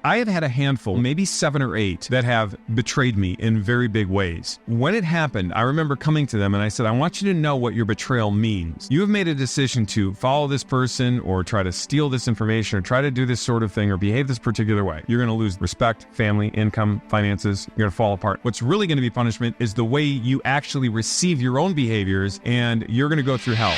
I have had a handful, maybe 7 or 8, that have betrayed me in very big ways. When it happened, I remember coming to them and I said, I want you to know what your betrayal means. You have made a decision to follow this person or try to steal this information or try to do this sort of thing or behave this particular way. You're going to lose respect, family, income, finances. You're going to fall apart. What's really going to be punishment is the way you actually receive your own behaviors, and you're going to go through hell.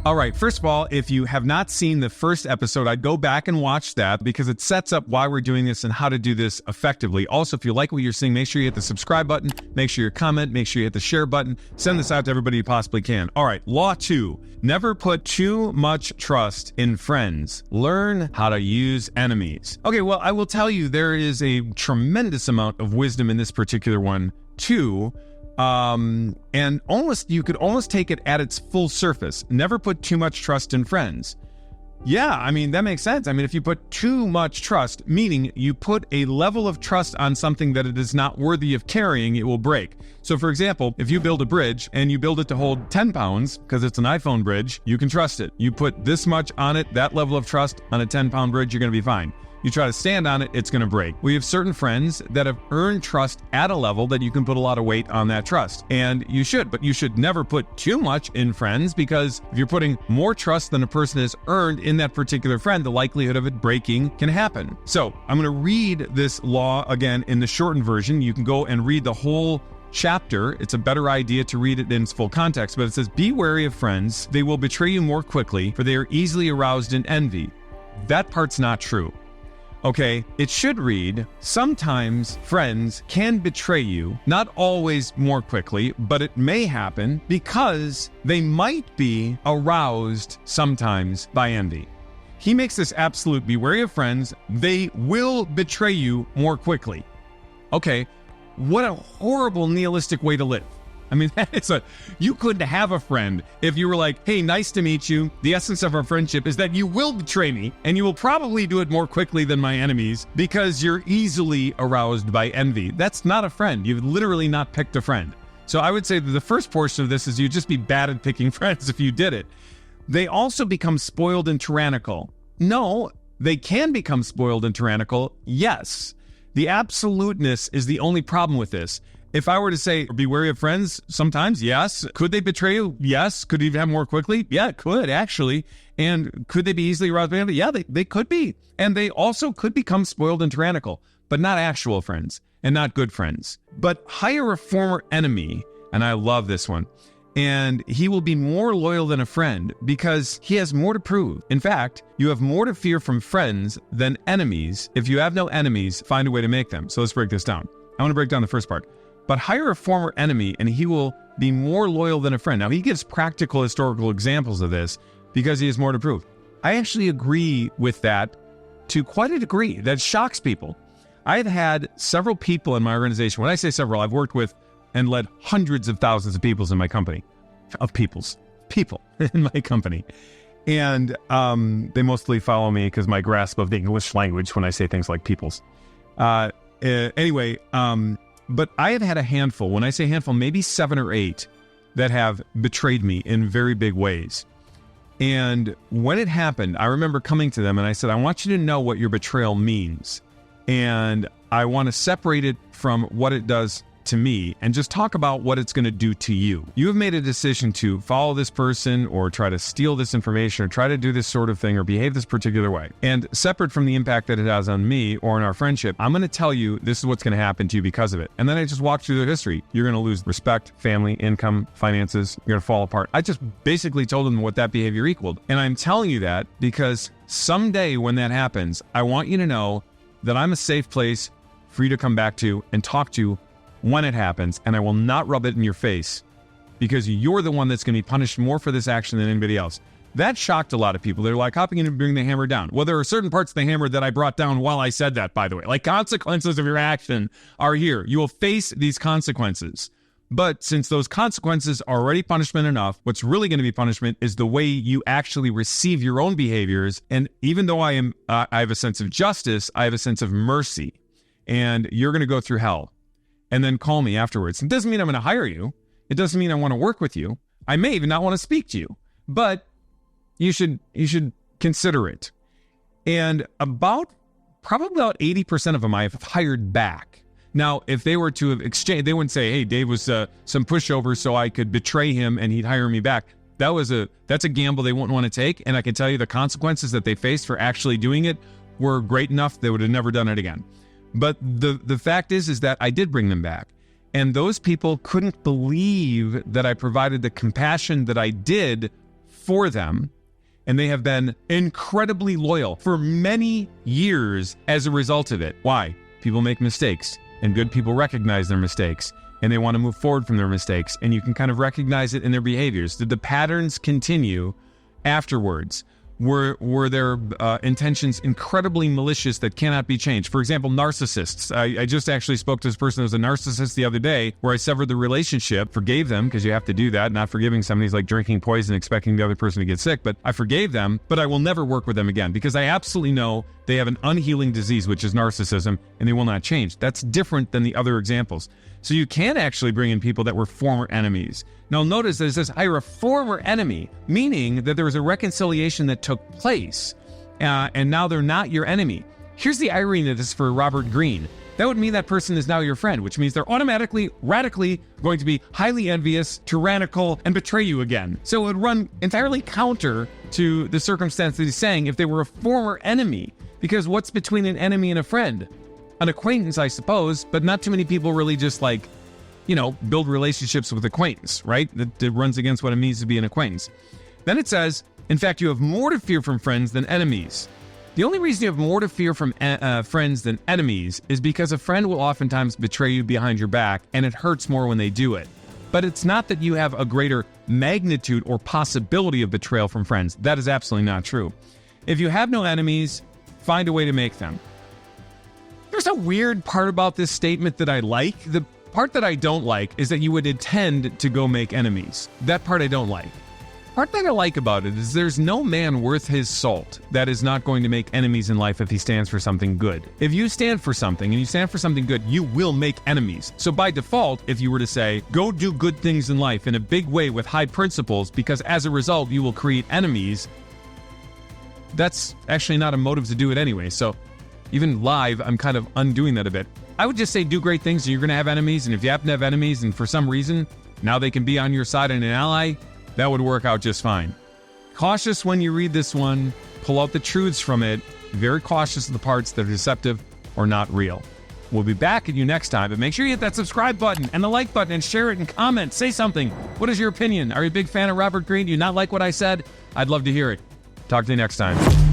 All right, first of all, if you have not seen the first episode, I'd go back and watch that because it sets up why we're doing this and how to do this effectively. Also, if you like what you're seeing, make sure you hit the subscribe button, make sure you comment, make sure you hit the share button, send this out to everybody you possibly can. All right, Law 2, never put too much trust in friends. Learn how to use enemies. Okay, well, I will tell you there is a tremendous amount of wisdom in this particular one too. And you could almost take it at its full surface. Never put too much trust in friends. Yeah, I mean, that makes sense. I mean, if you put too much trust, meaning you put a level of trust on something that it is not worthy of carrying, it will break. So for example, if you build a bridge and you build it to hold 10 pounds, because it's an iPhone bridge, you can trust it. You put this much on it, that level of trust on a 10-pound bridge, you're going to be fine. You try to stand on it, it's going to break. We have certain friends that have earned trust at a level that you can put a lot of weight on that trust. And you should, but you should never put too much in friends, because if you're putting more trust than a person has earned in that particular friend, the likelihood of it breaking can happen. So I'm going to read this law again in the shortened version. You can go and read the whole chapter. It's a better idea to read it in its full context, but it says, be wary of friends. They will betray you more quickly, for they are easily aroused in envy. That part's not true. Okay, it should read, sometimes friends can betray you, not always more quickly, but it may happen because they might be aroused sometimes by envy. He makes this absolute, be wary of friends, they will betray you more quickly. Okay, what a horrible nihilistic way to live. I mean, you couldn't have a friend if you were like, hey, nice to meet you. The essence of our friendship is that you will betray me, and you will probably do it more quickly than my enemies because you're easily aroused by envy. That's not a friend. You've literally not picked a friend. So I would say that the first portion of this is you'd just be bad at picking friends if you did it. They also become spoiled and tyrannical. No, they can become spoiled and tyrannical. Yes. The absoluteness is the only problem with this. If I were to say, be wary of friends, sometimes, yes. Could they betray you? Yes. Could it even happen more quickly? Yeah, it could, actually. And could they be easily aroused by envy? Yeah, they could be. And they also could become spoiled and tyrannical, but not actual friends and not good friends. But hire a former enemy, and I love this one, and he will be more loyal than a friend because he has more to prove. In fact, you have more to fear from friends than enemies. If you have no enemies, find a way to make them. So let's break this down. I want to break down the first part. But hire a former enemy and he will be more loyal than a friend. Now, he gives practical historical examples of this because he has more to prove. I actually agree with that to quite a degree. That shocks people. I've had several people in my organization. When I say several, I've worked with and led hundreds of thousands of people in my company. People in my company. And they mostly follow me because my grasp of the English language when I say things like peoples. But I have had a handful, when I say handful, maybe 7 or 8 that have betrayed me in very big ways. And when it happened, I remember coming to them and I said, I want you to know what your betrayal means. And I want to separate it from what it does to me and just talk about what it's going to do to you. You have made a decision to follow this person or try to steal this information or try to do this sort of thing or behave this particular way. And separate from the impact that it has on me or in our friendship, I'm going to tell you this is what's going to happen to you because of it. And then I just walk through the history. You're going to lose respect, family, income, finances. You're going to fall apart. I just basically told them what that behavior equaled. And I'm telling you that because someday when that happens, I want you to know that I'm a safe place for you to come back to and talk to when it happens, and I will not rub it in your face because you're the one that's going to be punished more for this action than anybody else. That shocked a lot of people. They're like, how can you bring the hammer down? Well, there are certain parts of the hammer that I brought down while I said that, by the way. Like, consequences of your action are here. You will face these consequences. But since those consequences are already punishment enough, what's really going to be punishment is the way you actually receive your own behaviors. And even though I have a sense of justice, I have a sense of mercy. And you're going to go through hell. And then call me afterwards. It doesn't mean I'm going to hire you. It doesn't mean I want to work with you. I may even not want to speak to you. But you should consider it. And probably about 80% of them I have hired back. Now, if they were to have exchanged, they wouldn't say, hey, Dave was some pushover so I could betray him and he'd hire me back. That's a gamble they wouldn't want to take. And I can tell you the consequences that they faced for actually doing it were great enough they would have never done it again. But the fact is that I did bring them back. And those people couldn't believe that I provided the compassion that I did for them. And they have been incredibly loyal for many years as a result of it. Why? People make mistakes, and good people recognize their mistakes, and they want to move forward from their mistakes. And you can kind of recognize it in their behaviors. Did the patterns continue afterwards? Were their intentions incredibly malicious that cannot be changed? For example, narcissists. I just actually spoke to this person who was a narcissist the other day, where I severed the relationship, forgave them, because you have to do that. Not forgiving somebody is like drinking poison, expecting the other person to get sick. But I forgave them, but I will never work with them again, because I absolutely know they have an unhealing disease, which is narcissism, and they will not change. That's different than the other examples. So you can actually bring in people that were former enemies. Now notice that it says hire a former enemy, meaning that there was a reconciliation that took place, and now they're not your enemy. Here's the irony of this for Robert Greene. That would mean that person is now your friend, which means they're automatically, radically going to be highly envious, tyrannical, and betray you again. So it would run entirely counter to the circumstance that he's saying if they were a former enemy. Because what's between an enemy and a friend? An acquaintance, I suppose, but not too many people really just build relationships with acquaintance, right? That runs against what it means to be an acquaintance. Then it says, in fact, you have more to fear from friends than enemies. The only reason you have more to fear from friends than enemies is because a friend will oftentimes betray you behind your back, and it hurts more when they do it. But it's not that you have a greater magnitude or possibility of betrayal from friends. That is absolutely not true. If you have no enemies, find a way to make them. There's a weird part about this statement that I like. The part that I don't like is that you would intend to go make enemies. That part I don't like. The part that I like about it is there's no man worth his salt that is not going to make enemies in life if he stands for something good. If you stand for something and you stand for something good, you will make enemies. So by default, if you were to say, go do good things in life in a big way with high principles, because as a result, you will create enemies, that's actually not a motive to do it anyway. So even live, I'm kind of undoing that a bit. I would just say do great things and you're going to have enemies. And if you happen to have enemies and for some reason, now they can be on your side and an ally, that would work out just fine. Cautious when you read this one. Pull out the truths from it. Be very cautious of the parts that are deceptive or not real. We'll be back at you next time, but make sure you hit that subscribe button and the like button and share it and comment. Say something. What is your opinion? Are you a big fan of Robert Greene? Do you not like what I said? I'd love to hear it. Talk to you next time.